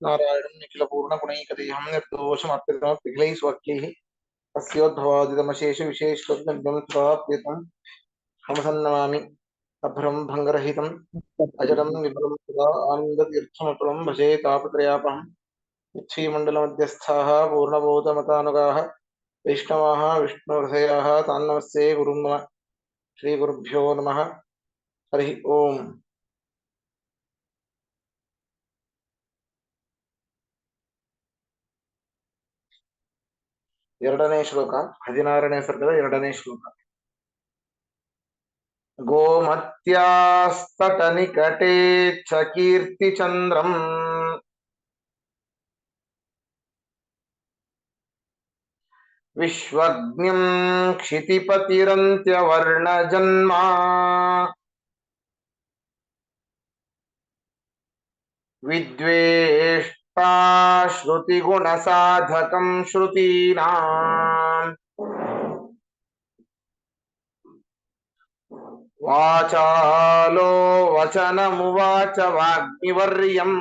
नारायणं निखिलपूर्णगुणैकदेहं निर्दोषमप्यतमपिघ्लैः स्वकीयैः तस्योद्भवादितमशेषविशेषज्ञं स्वाप्यतं हमसन्नमामि अभ्रं भङ्गरहितम् अजडं विभ्रं सदा आनन्दतीर्थमतुलं भजे तापत्रयापहं पृथ्वीमण्डलमध्यस्थाः पूर्णबोधमतानुगाः वैष्णवाः विष्णुहृदयाः तान्नमस्ते गुरुं नमः श्रीगुरुभ्यो नमः हरिः ओम् ಎರಡನೇ ಶ್ಲೋಕ 16ನೇ ಸರ್ಗದ ಎರಡನೇ ಶ್ಲೋಕ गोमत्यास्तटनिकटे च कीर्तिचन्द्रम् विश्वज्ञम् क्षितिपतिरन्त्यवर्णजन्मा विद्वेष्टा श्रुतिगुणसाधकम् श्रुतीनाम् वाचालो वचनमुवाच वाग्मिवर्यम्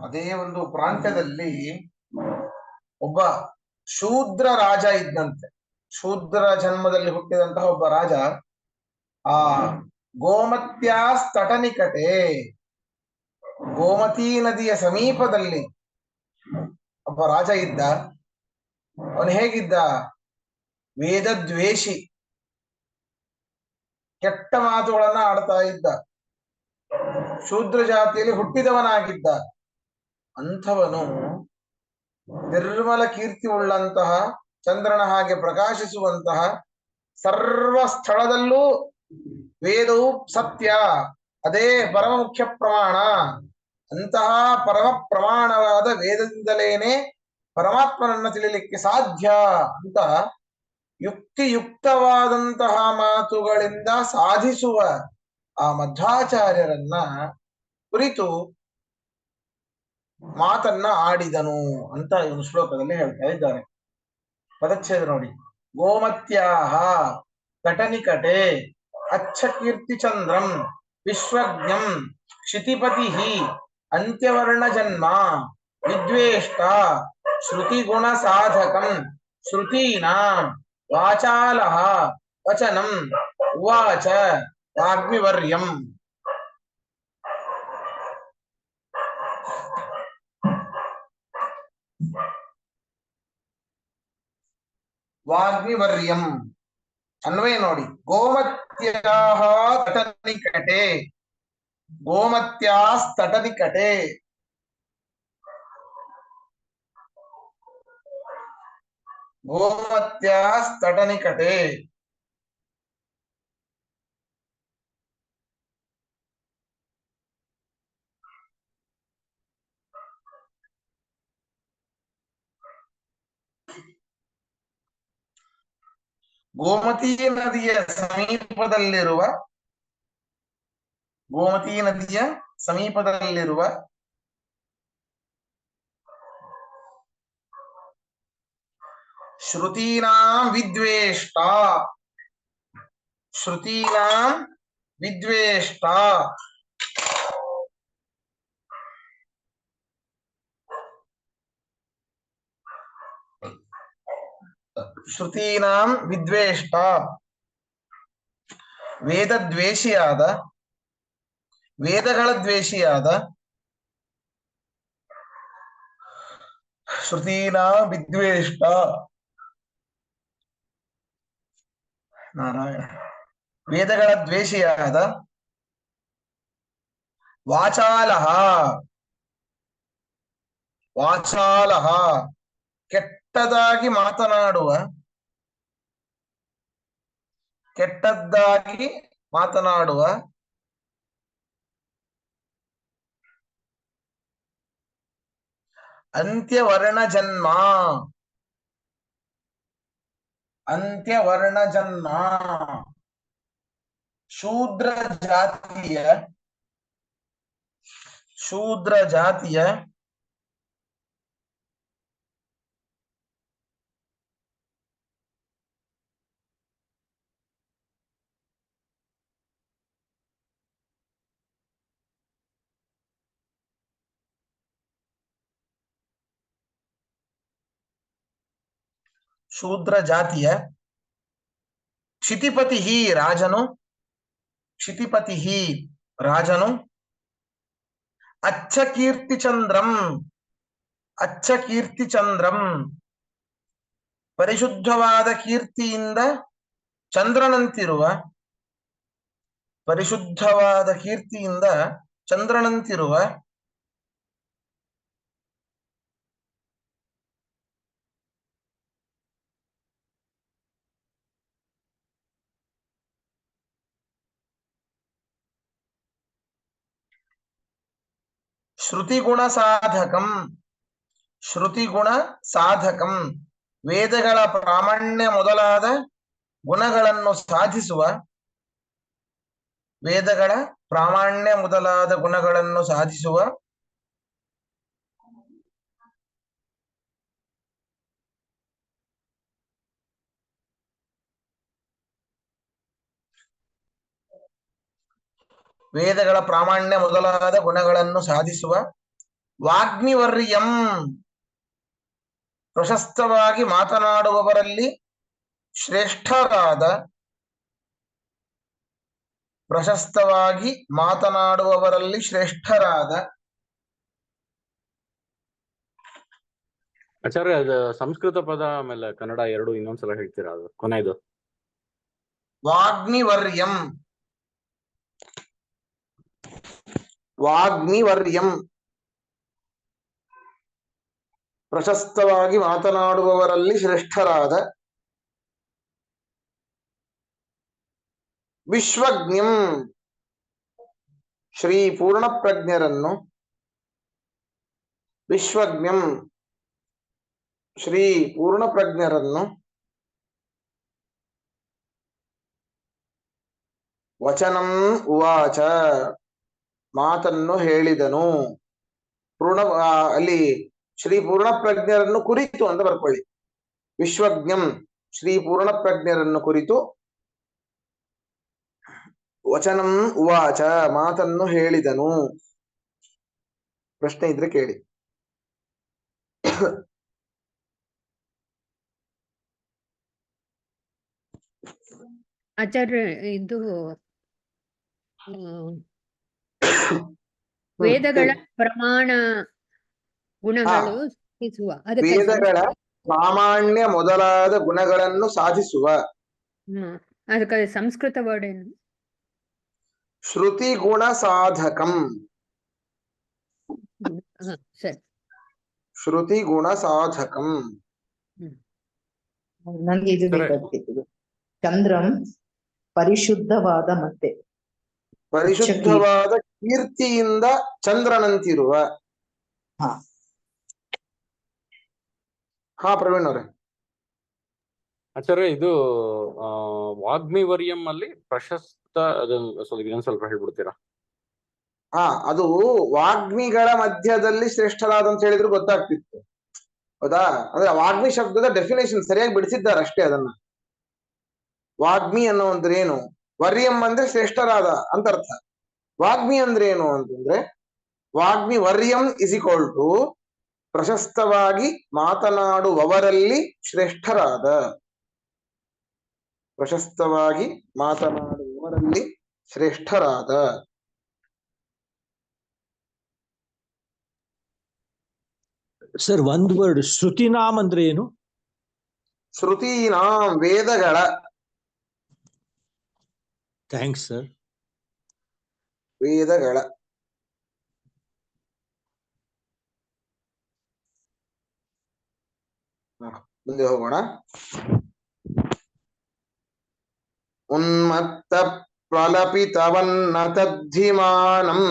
ಅದೇ ಒಂದು ಪ್ರಾಂತ್ಯದಲ್ಲಿ ಒಬ್ಬ ಶೂದ್ರ ರಾಜ ಇದ್ದಂತೆ. ಶೂದ್ರ ಜನ್ಮದಲ್ಲಿ ಹುಟ್ಟಿದಂತಹ ಒಬ್ಬ ರಾಜ ಆ ಗೋಮತ್ಯಾಸ್ತಟನಿಕಟೆ, ಗೋಮತಿ ನದಿಯ ಸಮೀಪದಲ್ಲಿ ಒಬ್ಬ ರಾಜ ಇದ್ದ. ಅವನು ಹೇಗಿದ್ದ? ವೇದದ್ವೇಷಿ, ಕೆಟ್ಟ ಮಾತುಗಳನ್ನ ಆಡ್ತಾ ಇದ್ದ, ಶೂದ್ರ ಜಾತಿಯಲ್ಲಿ ಹುಟ್ಟಿದವನಾಗಿದ್ದ. ಅಂಥವನು ನಿರ್ಮಲ ಕೀರ್ತಿ ಉಳ್ಳಂತಹ, ಚಂದ್ರನ ಹಾಗೆ ಪ್ರಕಾಶಿಸುವಂತಹ, ಸರ್ವ ಸ್ಥಳದಲ್ಲೂ ವೇದವು ಸತ್ಯ, ಅದೇ ಪರಮ ಮುಖ್ಯ ಪ್ರಮಾಣ, ಅಂತಹ ಪರಮ ಪ್ರಮಾಣವಾದ ವೇದದಿಂದಲೇನೆ ಪರಮಾತ್ಮನನ್ನ ತಿಳಿಲಿಕ್ಕೆ ಸಾಧ್ಯ ಅಂತ ಯುಕ್ತಿಯುಕ್ತವಾದಂತಹ ಮಾತುಗಳಿಂದ ಸಾಧಿಸುವ ಆ ಮಧ್ವಾಚಾರ್ಯರನ್ನ ಕುರಿತು ಮಾತನ್ನ ಆಡಿದನು ಅಂತ ಒಂದು ಶ್ಲೋಕದಲ್ಲಿ ಹೇಳ್ತಾ ಇದ್ದಾರೆ. ಪದಚ್ಛೇದ ನೋಡಿ. ಗೋಮತ್ಯಾಹ ತಟನಿಕಟೆ ಅಚ್ಚ ಕೀರ್ತಿ ಚಂದ್ರಂ ವಿಶ್ವಜ್ಞಂ ಕ್ಷಿತಿಪತಿ ಅಂತ್ಯವರ್ಣ ಜನ್ಮ ವಿದ್ವೇಷ್ಟ ಶ್ರುತಿಗುಣ ಸಾಧಕಂ ಶ್ರುತೀನಾಂ ವಾಚಾಲಃ ವಚನಂ ಉವಾಚ ವಾಗ್ಮಿವರ್ಯಂ. ವಾಗ್ಮಿವರ್ಯಂ ಅನ್ವಯ ನೋಡಿ. ಗೋಮತ್ಯಾಹ ತಟನಿಕಟೆ, ಗೋಮತ್ಯಾಸ್ತಟನಿಕಟೆ, ಗೋಮತ್ಯಾಸ್ತಟನಿಕಟೆ. ಗೋಮತಿ ನದಿಯ ಸಮೀಪದಲ್ಲಿರುವ, ಗೋಮತಿ ನದಿಯ ಸಮೀಪದಲ್ಲಿರುವ ಶ್ರುತೀನಾಂ ವಿದ್ವೇಷ್ಟ, ಶ್ರುತೀನಾಂ ವಿದ್ವೇಷ್ಟ, ಶ್ರುತೀನಾಂ ವಿದ್ವೇಷ್ಟ, ವೇದದ್ವೇಷಿಯಾದ, ವೇದಗಳ ದ್ವೇಷಿಯಾದ, ಶ್ರುತೀನಾಂ ವಿದ್ವೇಷ್ಟ, ನಾರಾಯಣ, ವೇದಗಳ ದ್ವೇಷಿಯಾದ, ವಾಚಾಲಃ, ವಾಚಾಲಃ ಕೆಟ್ಟದಾಗಿ ಮಾತನಾಡುವ, ಕೆಟ್ಟದ್ದಾಗಿ ಮಾತನಾಡುವ, ಅಂತ್ಯವರ್ಣ ಜನ್ಮ, ಅಂತ್ಯವರ್ಣ ಜನ್ಮ, ಶೂದ್ರ ಜಾತಿಯ, ಶೂದ್ರ ಜಾತಿಯ ಶೂದ್ರ ಜಾತಿಯ ಕ್ಷಿತಿಪತಿ ರಾಜನು ಕ್ಷಿತಿಪತಿ ರಾಜನು ಅಚ್ಚಕೀರ್ತಿಚಂದ್ರಂ ಅಚ್ಚಕೀರ್ತಿಚಂದ್ರಂ ಪರಿಶುದ್ಧವಾದ ಕೀರ್ತಿಯಿಂದ ಚಂದ್ರನಂತಿರುವ ಪರಿಶುದ್ಧವಾದ ಕೀರ್ತಿಯಿಂದ ಚಂದ್ರನಂತಿರುವ ಶ್ರುತಿಗುಣ ಸಾಧಕಂ ಶ್ರುತಿಗುಣ ಸಾಧಕಂ ವೇದಗಳ ಪ್ರಾಮಾಣ್ಯ ಮೊದಲಾದ ಗುಣಗಳನ್ನು ಸಾಧಿಸುವ ವೇದಗಳ ಪ್ರಾಮಾಣ್ಯ ಮೊದಲಾದ ಗುಣಗಳನ್ನು ಸಾಧಿಸುವ ವೇದಗಳ ಪ್ರಾಮಾಣ್ಯ ಮೊದಲಾದ ಗುಣಗಳನ್ನು ಸಾಧಿಸುವ ವಾಗ್ಮಿವರ್ಯಂ ಪ್ರಶಸ್ತವಾಗಿ ಮಾತನಾಡುವವರಲ್ಲಿ ಶ್ರೇಷ್ಠರಾದ ಪ್ರಶಸ್ತವಾಗಿ ಮಾತನಾಡುವವರಲ್ಲಿ ಶ್ರೇಷ್ಠರಾದ ಆಚಾರ್ಯ ಅದು ಸಂಸ್ಕೃತ ಪದ ಆಮೇಲೆ ಕನ್ನಡ ಎರಡು ಇನ್ನೊಂದ್ಸಲ ಹೇಳ್ತೀರಾ ಅದು ಕೊನೆಯದು ವಾಗ್ಮಿವರ್ಯಂ ವಾಗ್ಮಿವರ್ಯಂ ಪ್ರಶಸ್ತವಾಗಿ ಮಾತನಾಡುವವರಲ್ಲಿ ಶ್ರೇಷ್ಠರಾದ ವಿಶ್ವಜ್ಞಂ ಶ್ರೀ ಪೂರ್ಣಪ್ರಜ್ಞರನ್ನು ವಿಶ್ವಜ್ಞಂ ಶ್ರೀ ಪೂರ್ಣಪ್ರಜ್ಞರನ್ನು ವಚನಂ ಉವಾಚ ಮಾತನ್ನು ಹೇಳಿದನು ಅಲ್ಲಿ ಶ್ರೀ ಪೂರ್ಣಪ್ರಜ್ಞರನ್ನು ಕುರಿತು ಅಂತ ಬರ್ಕೊಳ್ಳಿ ವಿಶ್ವಜ್ಞಂ ಶ್ರೀ ಪೂರ್ಣಪ್ರಜ್ಞರನ್ನು ಕುರಿತು ವಚನಂ ಉವಾಚ ಮಾತನ್ನು ಹೇಳಿದನು ಪ್ರಶ್ನೆ ಇದ್ರೆ ಕೇಳಿ ಆಚಾರ್ಯ ಇದು ವೇದಗಳ ಪ್ರಮಾಣ ಗುಣಗಳು ಸಾಧಿಸುವ ವೇದಗಳ ಪ್ರಾಮಾಣ್ಯ ಮೊದಲಾದ ಗುಣಗಳನ್ನು ಸಾಧಿಸುವ ಅದಕ್ಕೆ ಸಂಸ್ಕೃತ ವರ್ಡ್ ಏನು ಶ್ರುತಿ ಗುಣ ಸಾಧಕಂ ಸರಿ ಶ್ರುತಿ ಗುಣ ಸಾಧಕಂ ನಂಗೆ ಇದು ಬೇಕಾಗ್ತಿತ್ತು ಚಂದ್ರಂ ಪರಿಶುದ್ಧವಾದ ಮತ್ತೆ ಪರಿಶುದ್ಧವಾದ ಕೀರ್ತಿಯಿಂದ ಚಂದ್ರನಂತಿರುವ ಹಾ ಪ್ರವೀಣ್ ಅವರೇ ಆಚಾರ್ಯ ಇದು ವಾಗ್ಮಿವರ್ಯಂ ಅಲ್ಲಿ ಪ್ರಶಸ್ತ ಅದನ್ನ ಸ್ವಲ್ಪ ಇನ್ನೊಂದ್ ಸ್ವಲ್ಪ ಹೇಳ್ಬಿಡ್ತೀರಾ ಹಾ ಅದು ವಾಗ್ಮಿಗಳ ಮಧ್ಯದಲ್ಲಿ ಶ್ರೇಷ್ಠರಾದ ಅಂತ ಹೇಳಿದ್ರು ಗೊತ್ತಾಗ್ತಿತ್ತು ಹೌದಾ ಅಂದ್ರೆ ವಾಗ್ಮಿ ಶಬ್ದದ ಡೆಫಿನೇಷನ್ ಸರಿಯಾಗಿ ಬಿಡಿಸಿದ್ದಾರೆ ಅಷ್ಟೇ ಅದನ್ನ ವಾಗ್ಮಿ ಅನ್ನೋ ಅಂದ್ರೆ ಏನು ವರ್ಯಂ ಅಂದ್ರೆ ಶ್ರೇಷ್ಠರಾದ ಅಂತ ಅರ್ಥ ವಾಗ್ಮಿ ಅಂದ್ರೆ ಏನು ಅಂತಂದ್ರೆ ವಾಗ್ಮಿ ವರ್ಯಂ ಇಸ್ ಈಕ್ವಲ್ ಟು ಪ್ರಶಸ್ತವಾಗಿ ಮಾತನಾಡುವವರಲ್ಲಿ ಶ್ರೇಷ್ಠರಾದ ಪ್ರಶಸ್ತವಾಗಿ ಮಾತನಾಡುವವರಲ್ಲಿ ಶ್ರೇಷ್ಠರಾದ ಸರ್ ಒಂದು ವರ್ಡ್ ಶ್ರುತಿನಾಮ್ ಅಂದ್ರೆ ಏನು ಶ್ರುತೀನಾಂ ವೇದಗಳ ಥ್ಯಾಂಕ್ಸ್ ಸರ್ ವೇದಗಳ ಮುಂದೆ ಹೋಗೋಣ ಉನ್ಮತ್ತ ಪ್ರಲಪಿತವನ್ನ ತದ್ಧಿಮಾನಂ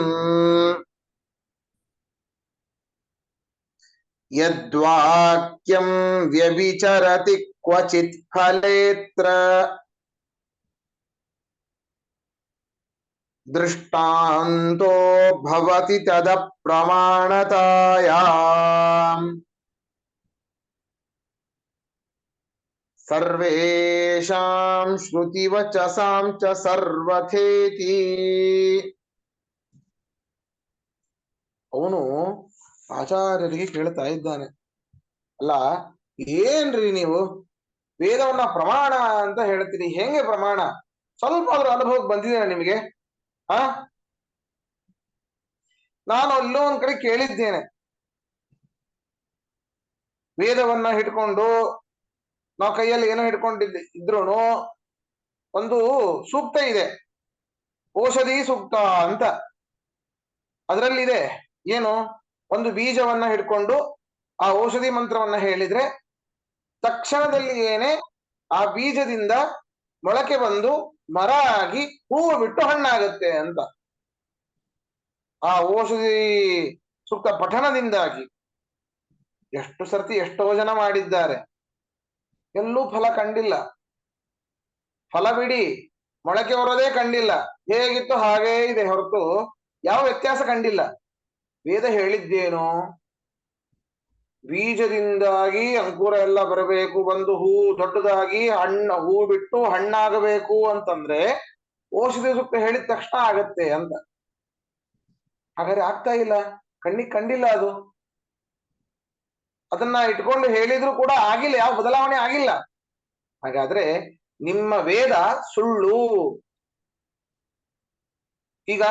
ಯದ್ವಾಕ್ಯಂ ವ್ಯಭಿಚರತಿ ಕ್ವಚಿತ್ ಫಲೇತ್ರ ದೃಷ್ಟಾಂತೋ ಭವತಿ ತದ ಪ್ರಮಾಣತಾಯಾಂ ಸರ್ವೇಷಾಂ ಶ್ರುತಿವಚಸಾಂ ಚ ಸರ್ವಥೇತಿ. ಅವನು ಆಚಾರ್ಯರಿಗೆ ಕೇಳ್ತಾ ಇದ್ದಾನೆ, ಅಲ್ಲ ಏನ್ರಿ ನೀವು ವೇದವನ್ನ ಪ್ರಮಾಣ ಅಂತ ಹೇಳ್ತೀನಿ. ಹೆಂಗೆ ಪ್ರಮಾಣ? ಸ್ವಲ್ಪ ಅದ್ರ ಅನುಭವಕ್ಕೆ ಬಂದಿದ್ದೇನೆ ನಿಮಗೆ? ಆ ನಾನು ಎಲ್ಲೋ ಒಂದ್ ಕಡೆ ಕೇಳಿದ್ದೇನೆ, ವೇದವನ್ನ ಹಿಡ್ಕೊಂಡು ನಾವು ಕೈಯಲ್ಲಿ ಏನೋ ಇದ್ರೂನು ಒಂದು ಸೂಕ್ತ ಇದೆ, ಔಷಧಿ ಸೂಕ್ತ ಅಂತ. ಅದರಲ್ಲಿದೆ ಏನು, ಒಂದು ಬೀಜವನ್ನ ಹಿಡ್ಕೊಂಡು ಆ ಔಷಧಿ ಮಂತ್ರವನ್ನ ಹೇಳಿದ್ರೆ ತಕ್ಷಣದಲ್ಲಿ ಏನೇ ಆ ಬೀಜದಿಂದ ಮೊಳಕೆ ಬಂದು ಮರ ಆಗಿ ಹೂವು ಬಿಟ್ಟು ಹಣ್ಣಾಗತ್ತೆ ಅಂತ. ಆ ಔಷಧಿ ಸೂಕ್ತ ಪಠಣದಿಂದಾಗಿ ಎಷ್ಟು ಸರ್ತಿ ಎಷ್ಟೋ ಜನ ಮಾಡಿದ್ದಾರೆ, ಎಲ್ಲೂ ಫಲ ಕಂಡಿಲ್ಲ. ಫಲ ಬಿಡಿ, ಮೊಳಕೆ ಬರೋದೇ ಕಂಡಿಲ್ಲ. ಹೇಗಿತ್ತು ಹಾಗೇ ಇದೆ ಹೊರತು ಯಾವ ವ್ಯತ್ಯಾಸ ಕಂಡಿಲ್ಲ. ವೇದ ಹೇಳಿದ್ದೇನು, ಬೀಜದಿಂದಾಗಿ ಅಂಕುರ ಎಲ್ಲ ಬರಬೇಕು, ಬಂದು ಹೂ ದೊಡ್ಡದಾಗಿ ಹೂ ಬಿಟ್ಟು ಹಣ್ಣಾಗಬೇಕು ಅಂತಂದ್ರೆ ಔಷಧಿ ಸೂಕ್ತ ಹೇಳಿದ ತಕ್ಷಣ ಆಗತ್ತೆ ಅಂತ. ಹಾಗಾದ್ರೆ ಆಗ್ತಾ ಇಲ್ಲ, ಕಣ್ಣಿಗೆ ಕಂಡಿಲ್ಲ ಅದು. ಅದನ್ನ ಇಟ್ಕೊಂಡು ಹೇಳಿದ್ರು ಕೂಡ ಆಗಿಲ್ಲ, ಯಾವ ಬದಲಾವಣೆ ಆಗಿಲ್ಲ. ಹಾಗಾದ್ರೆ ನಿಮ್ಮ ವೇದ ಸುಳ್ಳು. ಈಗ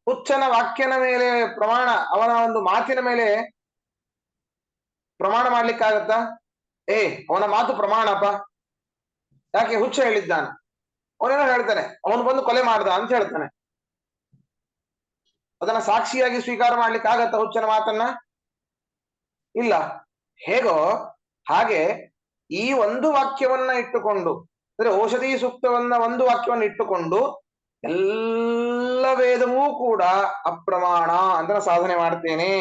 ಹುಚ್ಚನ ವಾಕ್ಯನ ಮೇಲೆ ಪ್ರಮಾಣ, ಅವನ ಒಂದು ಮಾತಿನ ಮೇಲೆ ಪ್ರಮಾಣ ಮಾಡ್ಲಿಕ್ಕಾಗತ್ತಾ? ಅವನ ಮಾತು ಪ್ರಮಾಣಪ್ಪ, ಯಾಕೆ? ಹುಚ್ಚ ಹೇಳಿದ್ದಾನ, ಅವನೇನೋ ಹೇಳ್ತಾನೆ, ಅವನು ಬಂದು ಕೊಲೆ ಮಾಡ್ದ ಅಂತ ಹೇಳ್ತಾನೆ. ಅದನ್ನ ಸಾಕ್ಷಿಯಾಗಿ ಸ್ವೀಕಾರ ಮಾಡ್ಲಿಕ್ಕೆ ಆಗತ್ತ ಹುಚ್ಚನ ಮಾತನ್ನ? ಇಲ್ಲ. ಹೇಗೋ ಹಾಗೆ ಈ ಒಂದು ವಾಕ್ಯವನ್ನ ಇಟ್ಟುಕೊಂಡು, ಅಂದ್ರೆ ಔಷಧಿ ಸೂಕ್ತವನ್ನ ಒಂದು ವಾಕ್ಯವನ್ನ ಇಟ್ಟುಕೊಂಡು ಎಲ್ಲ ವೇದವೂ ಕೂಡ ಅಪ್ರಮಾಣ ಅಂತ ಸಾಧನೆ ಮಾಡ್ತೇನೆ.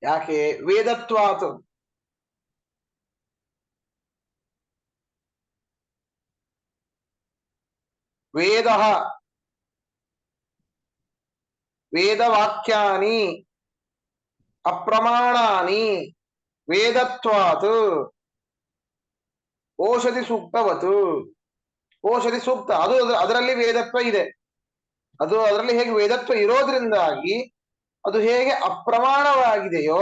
ಯಾಕೆ? ವೇದತ್ವಾತ್. ವೇದ ವೇದವಾಕ್ಯಾನಿ ಅಪ್ರಮಾಣಾನಿ ವೇದತ್ವಾತ್ ಔಷಧಿ ಸೂಕ್ತವತ್. ಔಷಧಿ ಸೂಕ್ತ ಅದು ಅದರಲ್ಲಿ ವೇದತ್ವ ಇದೆ. ಅದು ಅದರಲ್ಲಿ ಹೇಗೆ ವೇದತ್ವ ಇರೋದ್ರಿಂದಾಗಿ ಅದು ಹೇಗೆ ಅಪ್ರಮಾಣವಾಗಿದೆಯೋ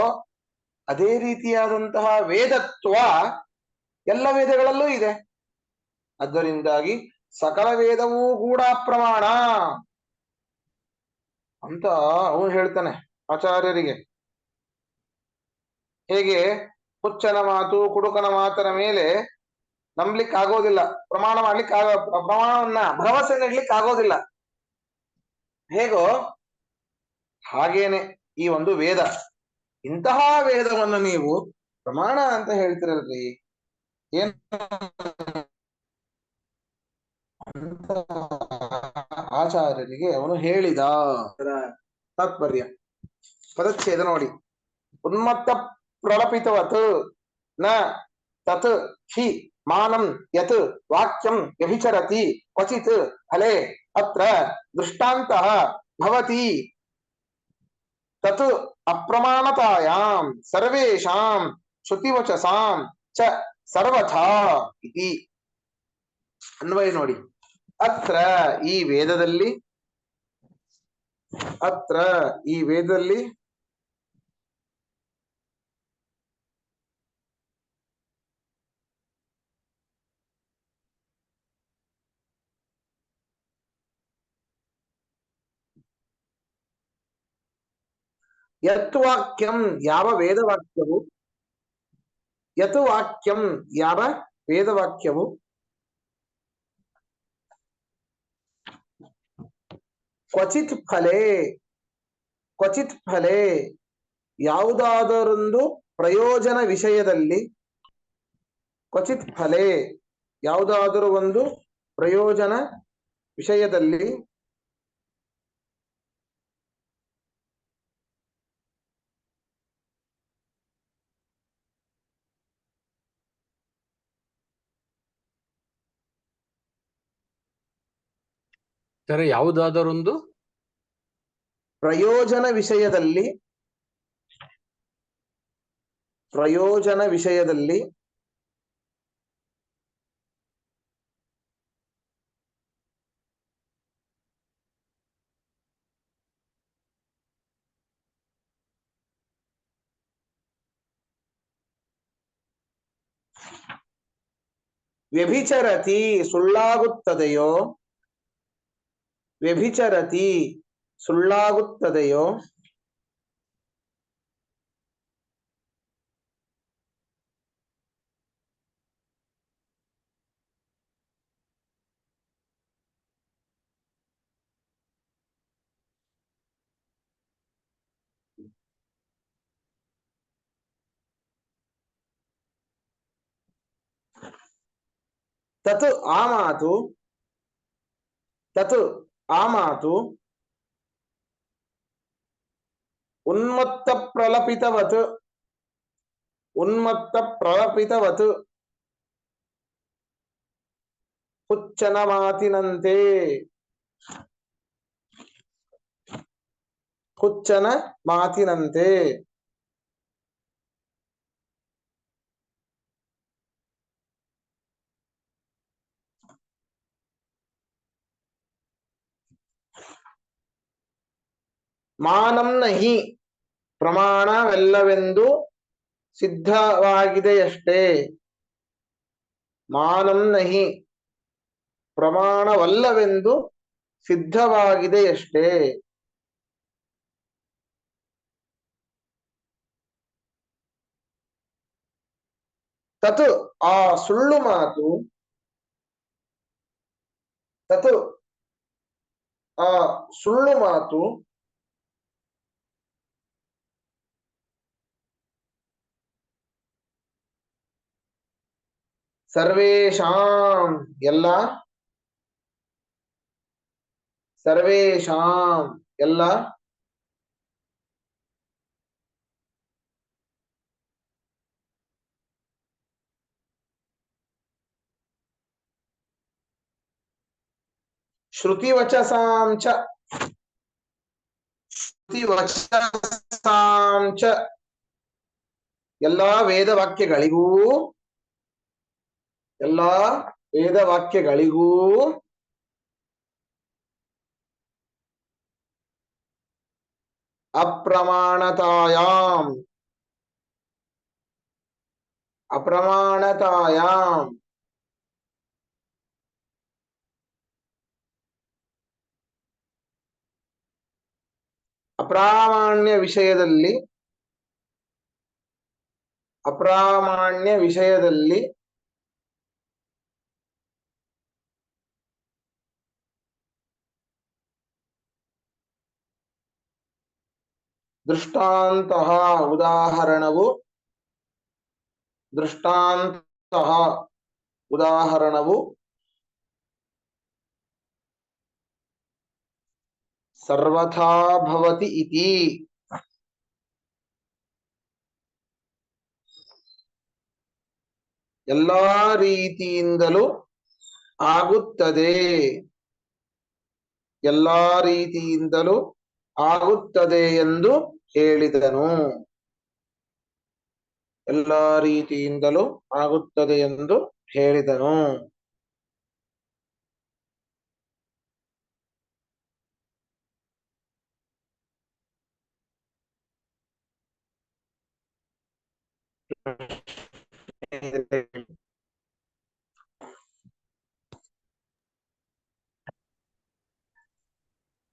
ಅದೇ ರೀತಿಯಾದಂತಹ ವೇದತ್ವ ಎಲ್ಲ ವೇದಗಳಲ್ಲೂ ಇದೆ. ಅದರಿಂದಾಗಿ ಸಕಲ ವೇದವೂ ಕೂಡ ಅಪ್ರಮಾಣ ಅಂತ ಅವನು ಹೇಳ್ತಾನೆ ಆಚಾರ್ಯರಿಗೆ. ಹೇಗೆ ಹುಚ್ಚನ ಮಾತು ಕುಡುಕನ ಮಾತನ ಮೇಲೆ ನಂಬ್ಲಿಕ್ಕೆ ಆಗೋದಿಲ್ಲ, ಪ್ರಮಾಣ ಮಾಡ್ಲಿಕ್ಕೆ ಪ್ರಮಾಣವನ್ನ ಭರವಸೆ ನೀಡ್ಲಿಕ್ಕೆ ಆಗೋದಿಲ್ಲ, ಹೇಗೋ ಹಾಗೇನೆ ಈ ಒಂದು ವೇದ. ಇಂತಹ ವೇದವನ್ನು ನೀವು ಪ್ರಮಾಣ ಅಂತ ಹೇಳ್ತಿರಲ್ರಿ, ಏನು ಅಂತ ಆಚಾರ್ಯರಿಗೆ ಅವನು ಹೇಳಿದ. ತಾತ್ಪರ್ಯ ಪದಚ್ಛೇದ ನೋಡಿ. ಉನ್ಮತ್ತ ಪ್ರಲಪಿತವತ್ ನ ತತ್ ಹಿ ಮಾನಂ ಯತ್ ವಾಕ್ಯಂ ವ್ಯಭಿಚರತಿ ಕ್ವಚಿತ್ ಫಲೆ ಅತ್ರ ದೃಷ್ಟಾಂತಃ ಭವತಿ ತತ್ ಅಪ್ರಮಾಣತಾಯಾಂ ಸರ್ವೇಷಾಂ ಶ್ರುತಿವಚಸಾಂ ಚ ಸರ್ವಥಾ ಇತಿ. ಅನ್ವಯ ನೋಡಿ. ಅತ್ರ ಈ ವೇದದಲ್ಲಿ, ಅತ್ರ ಈ ವೇದದಲ್ಲಿ ಯತ್ ವಾಕ್ಯಂ ಯಾವ ವೇದವಾಕ್ಯವು, ಯತ್ ವಾಕ್ಯಂ ಯಾವ ವೇದವಾಕ್ಯವು ಕ್ವಚಿತ್ ಫಲೆ, ಕ್ವಚಿತ್ ಫಲೆ ಯಾವುದಾದರೊಂದು ಪ್ರಯೋಜನ ವಿಷಯದಲ್ಲಿ, ಕ್ವಚಿತ್ ಫಲೆ ಯಾವುದಾದರೂ ಒಂದು ಪ್ರಯೋಜನ ವಿಷಯದಲ್ಲಿ ಸರಿ, ಯಾವುದಾದರೊಂದು ಪ್ರಯೋಜನ ವಿಷಯದಲ್ಲಿ, ಪ್ರಯೋಜನ ವಿಷಯದಲ್ಲಿ ವ್ಯಭಿಚರತಿ ಸುಳ್ಳಾಗುತ್ತದೆಯೋ, ವ್ಯಭಿಚರತಿ ಸುಳ್ಳಾಗುತ್ತದೆಯೋ, ತತ್ ಆ ಮಾತು, ತತ್ ಆ ಮಾತು, ಉನ್ಮತ್ತ ಪ್ರಲಪಿತವತ್, ಉನ್ಮತ್ತ ಪ್ರಲಪಿತವತ್, ಹುಚ್ಚನ ಮಾತಿನಂತೆ, ಹುಚ್ಚನ ಮಾತಿನಂತೆ, ಮಾನಂ ನಹಿ ಪ್ರಮಾಣವೆಲ್ಲವೆಂದು ಸಿದ್ಧವಾಗಿದೆಯಷ್ಟೇ, ಮಾನಂ ನಹಿ ಪ್ರಮಾಣವಲ್ಲವೆಂದು ಸಿದ್ಧವಾಗಿದೆಯಷ್ಟೇ, ತತ್ ಆ ಸುಳ್ಳು ಮಾತು, ತತ್ ಆ ಸುಳ್ಳು ಮಾತು, ಸರ್ವೇಷಾಂ ಎಲ್ಲ, ಸರ್ವೇಷಾಂ ಎಲ್ಲ, ಶ್ರುತಿವಚಸಾಂ ಚ, ಶ್ರುತಿವಚಸಾಂ ಚ ಎಲ್ಲಾ ವೇದವಾಕ್ಯಗಳಿಗೂ, ಎಲ್ಲಾ ವೇದವಾಕ್ಯಗಳಿಗೂ, ಅಪ್ರಮಾಣತಾಯಾಂ, ಅಪ್ರಮಾಣತಾಯಾಂ ಅಪ್ರಾಮಾಣ್ಯ ವಿಷಯದಲ್ಲಿ, ಅಪ್ರಾಮಾಣ್ಯ ವಿಷಯದಲ್ಲಿ ದೃಷ್ಟಾಂತಃ ಉದಾಹರಣವು, ದೃಷ್ಟಾಂತಃ ಉದಾಹರಣವು ಸರ್ವಥಾ ಭವತಿ ಇತಿ, ಎಲ್ಲಾ ರೀತಿಯಿಂದಲೂ ಆಗುತ್ತದೆ, ಎಲ್ಲಾ ರೀತಿಯಿಂದಲೂ ಆಗುತ್ತದೆ ಎಂದು ಹೇಳಿದನು, ಎಲ್ಲಾ ರೀತಿಯಿಂದಲೂ ಆಗುತ್ತದೆ ಎಂದು ಹೇಳಿದನು.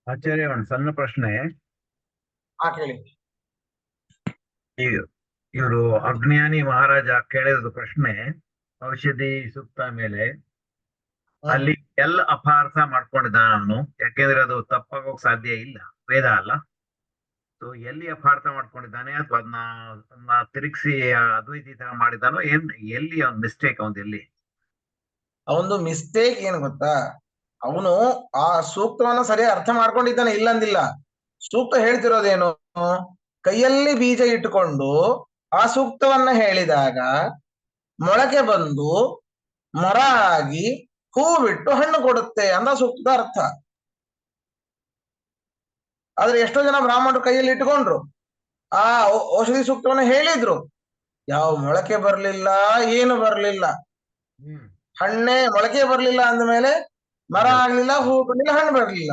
ಆಚಾರ್ಯ, ಒಂದು ಸಣ್ಣ ಪ್ರಶ್ನೆ. ಕೇಳಿ. ಇವರು ಅಜ್ಞಾನಿ ಮಹಾರಾಜ ಕೇಳಿದ ಪ್ರಶ್ನೆ ಔಷಧಿ ಸೂಕ್ತ ಮೇಲೆ, ಅಲ್ಲಿ ಎಲ್ಲ ಅಪಾರ್ಥ ಮಾಡ್ಕೊಂಡಿದ್ದಾನ ಅವನು, ಯಾಕೆಂದ್ರೆ ಅದು ತಪ್ಪಾಗೋಕ್ ಸಾಧ್ಯ ಇಲ್ಲ, ವೇದ ಅಲ್ಲ. ಸೊ ಎಲ್ಲಿ ಅಪಾರ್ಥ ಮಾಡ್ಕೊಂಡಿದ್ದಾನೆ, ಅಥವಾ ಅದನ್ನ ತಿರುಗಿಸಿ ಅದ್ವೈತಿ ತರ ಮಾಡಿದಾನೋ, ಎಲ್ಲಿ ಅವ್ನ್ ಮಿಸ್ಟೇಕ್, ಅವನ್ ಎಲ್ಲಿ ಅವನು ಮಿಸ್ಟೇಕ್ ಏನು ಗೊತ್ತಾ, ಅವನು ಆ ಸೂಕ್ತವನ್ನ ಸರಿಯಾಗಿ ಅರ್ಥ ಮಾಡ್ಕೊಂಡಿದ್ದಾನೆ, ಇಲ್ಲಂದಿಲ್ಲ. ಸೂಕ್ತ ಹೇಳ್ತಿರೋದೇನು, ಕೈಯಲ್ಲಿ ಬೀಜ ಇಟ್ಟುಕೊಂಡು ಆ ಸೂಕ್ತವನ್ನ ಹೇಳಿದಾಗ ಮೊಳಕೆ ಬಂದು ಮರ ಆಗಿ ಹೂ ಬಿಟ್ಟು ಹಣ್ಣು ಕೊಡುತ್ತೆ ಅಂದ ಸೂಕ್ತದ ಅರ್ಥ. ಆದ್ರೆ ಎಷ್ಟೋ ಜನ ಬ್ರಾಹ್ಮಣರು ಕೈಯಲ್ಲಿ ಇಟ್ಕೊಂಡ್ರು, ಆ ಔಷಧಿ ಸೂಕ್ತವನ್ನ ಹೇಳಿದ್ರು, ಯಾವ ಮೊಳಕೆ ಬರ್ಲಿಲ್ಲ, ಏನು ಬರ್ಲಿಲ್ಲ, ಹಣ್ಣೆ ಮೊಳಕೆ ಬರ್ಲಿಲ್ಲ ಅಂದ್ಮೇಲೆ ಮರ ಆಗ್ಲಿಲ್ಲ, ಹೂ ಬಿಡ್ಲಿಲ್ಲ, ಹಣ್ಣು ಬರ್ಲಿಲ್ಲ.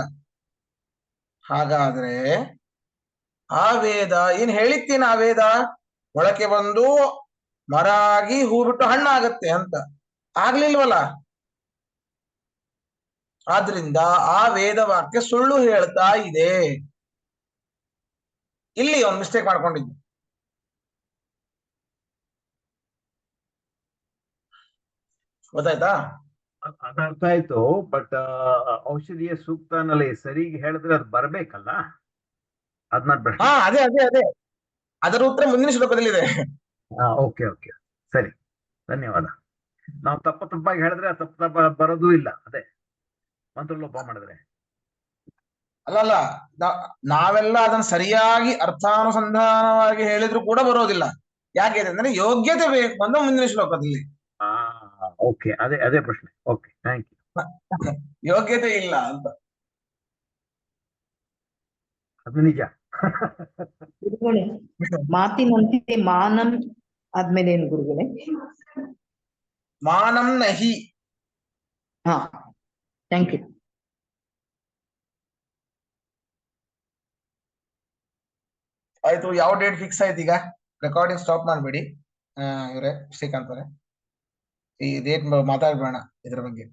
ಹಾಗಾದ್ರೆ ಆ ವೇದ ಏನ್ ಹೇಳಿತ್ತೇನ, ಆ ವೇದ ಮೊಳಕೆ ಬಂದು ಮರ ಆಗಿ ಹೂ ಬಿಟ್ಟು ಹಣ್ಣಾಗತ್ತೆ ಅಂತ. ಆಗ್ಲಿಲ್ವಲ್ಲ. ಆದ್ರಿಂದ ಆ ವೇದ ವಾಕ್ಯ ಸುಳ್ಳು ಹೇಳ್ತಾ ಇದೆ. ಇಲ್ಲಿ ಒಂದು ಮಿಸ್ಟೇಕ್ ಮಾಡ್ಕೊಂಡಿದ್ದು. ಗೊತ್ತಾಯ್ತಾ? ಅದ್ ಅರ್ಥ ಆಯ್ತು. ಬಟ್ ಔಷಧಿಯ ಸೂಕ್ತನಲ್ಲಿ ಸರಿಗೆ ಹೇಳಿದ್ರೆ ಅದು ಬರ್ಬೇಕಲ್ಲ, ಅದನ್ನ ಪ್ರಶ್ನೆ. ಹಾ, ಅದೇ ಅದೇ ಅದೇ ಅದರ ಉತ್ತರ ಮುಂದಿನ ಶ್ಲೋಕದಲ್ಲಿದೆ. ಓಕೆ ಓಕೆ, ಸರಿ, ಧನ್ಯವಾದ. ನಾವು ತಪ್ಪಾಗಿ ಹೇಳಿದ್ರೆ ತಪ್ಪ ಬರೋದೂ ಇಲ್ಲ, ಅದೇ ಮಂತ್ರಲೋಪ ಮಾಡಿದ್ರೆ. ಅಲ್ಲ, ನಾವೆಲ್ಲ ಅದನ್ನ ಸರಿಯಾಗಿ ಅರ್ಥಾನುಸಂಧಾನವಾಗಿ ಹೇಳಿದ್ರು ಕೂಡ ಬರೋದಿಲ್ಲ. ಯಾಕೆ ಅಂದ್ರೆ ಯೋಗ್ಯತೆ ಬೇಕು ಅಂತ ಮುಂದಿನ ಶ್ಲೋಕದಲ್ಲಿ. ಓಕೆ, ಅದೇ ಪ್ರಶ್ನೆ. Okay, thank you. ಯೋಗ್ಯತೆ ಇಲ್ಲ ಅಂತ. ಅದು ನಿಜ. ಗುರುಗಳೇ, ಮಾತಿನಂತೆ ಮಾನಂ ಆದ್ಮೇಲೆ ಏನು ಗುರುಗಳೇ? ಮಾನಂ ನಹಿ. ಹಾ, ಥ್ಯಾಂಕ್ ಯು. ಆಯ್ತು, ಯಾವ ಡೇಟ್ ಫಿಕ್ಸ್ ಆಯ್ತು ಈಗ? ರೆಕಾರ್ಡಿಂಗ್ ಸ್ಟಾಪ್ ಮಾಡ್ಬೇಡಿ ಇವರೇ, ಶ್ರೀಕಾಂತ್ ಅವರೇ. ಈ ಡೇಟ್ ಮಾತಾಡ್ಬೇಡ ಇದ್ರ ಬಗ್ಗೆ.